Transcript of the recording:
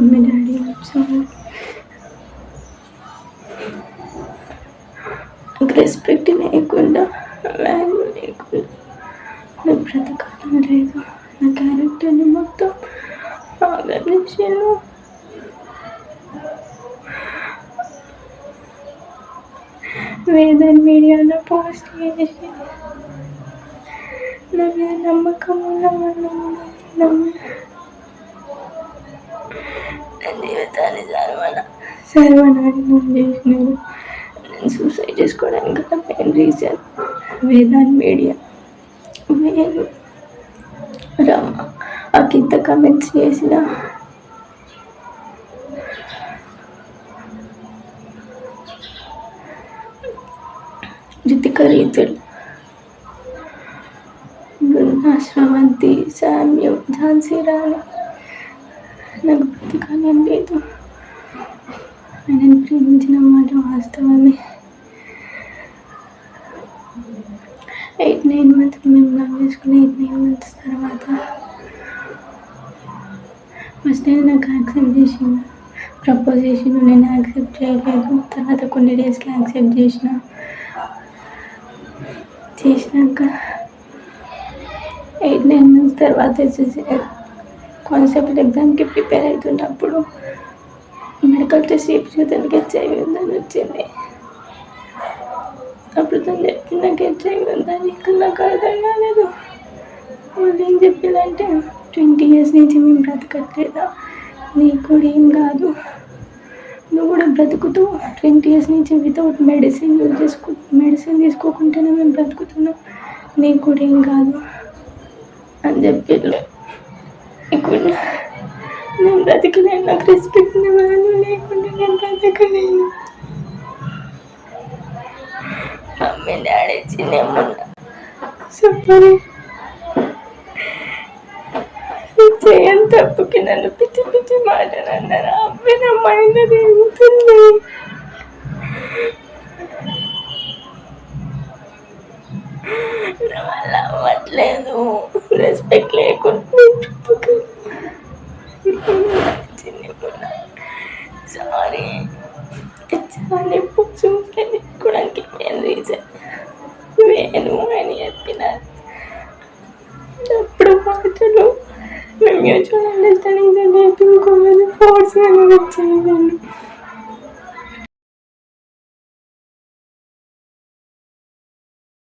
Mummy daddy sorry, నాకు respect లేకుండా, value లేకుండా నాకు బ్రతకాలని లేదు. నా క్యారెక్టర్ని మొత్తం ఆదరించాను. వేదన్ మీడియాలో పోస్ట్ చేసి నా మీద నమ్మకం ఉన్న వాళ్ళు నా జీవితాన్ని సర్వనాశనం చేసినారు. నేను సూసైడ్ చేసుకోవడానికి గల మెయిన్ రీజన్ వేదాన్ మీడియా. నేను రమ్మ ఆ కింద కమెంట్స్ చేసిన రితిక రీతులు, బృందా, శ్రవంతి, శామ్యు, ఝాన్సీ రాణి నాకు బ్రతకాలని లేదు. ఆయనను ప్రేమించిన మాట వాస్తవమే. 8-9 months మేము లవ్ చేసుకుని 8-9 months తర్వాత ఫస్ట్ నేను నాకు యాక్సెప్ట్ చేసిన, ప్రపోజ్ చేసిన, నేను యాక్సెప్ట్ చేయలేదు. తర్వాత కొన్ని డేస్కి యాక్సెప్ట్ చేసినాక 8-9 months తర్వాత కానిస్టేబుల్ ఎగ్జామ్కి ప్రిపేర్ అవుతున్నప్పుడు మెడికల్ టెస్ట్ చేయించుకోవడానికి హెచ్ఐవి ఉందని వచ్చింది. అప్పుడు తను చెప్పింది నాకు హెచ్ఐవి ఉందని. ఇక్కడ నాకు అర్థం కాలేదు. వాళ్ళు ఏం చెప్పిందంటే 20 years నుంచి మేము బ్రతకట్లేదా, నీకు కూడా ఏం కాదు, నువ్వు కూడా బ్రతుకుతూ 20 years నుంచి వితౌట్ మెడిసిన్ మెడిసిన్ తీసుకోకుండానే మేము బ్రతుకుతున్నాం, నీకు కూడా ఏం కాదు అని చెప్పిళ్ళు. ఇప్పుడు నేను బ్రతకలేను, నాకు రెస్పెక్ట్ వాల్యూ లేకుండా నేను బ్రతకలేను. మమ్మీ డాడీ చిన్నమున్నా చెప్పరు, చేయని తప్పుకి నన్ను పిచ్చి పిచ్చి మాటలు అన్నారు. అమ్మాయి నా మైండ్ తిరుగుతుంది. నా వల్ల అవ్వట్లేదు, రెస్పెక్ట్ లేకుండా సారీ చాలా చూసుకొని తీసుకోవడానికి మెయిన్ రీజన్ వేణు అని చెప్పినారు. అప్పుడు మాటలు మేము మ్యూచువల్ అండర్స్టాండింగ్ నేర్పించుకోవాలి, ఫోర్స్ అని వచ్చాయి.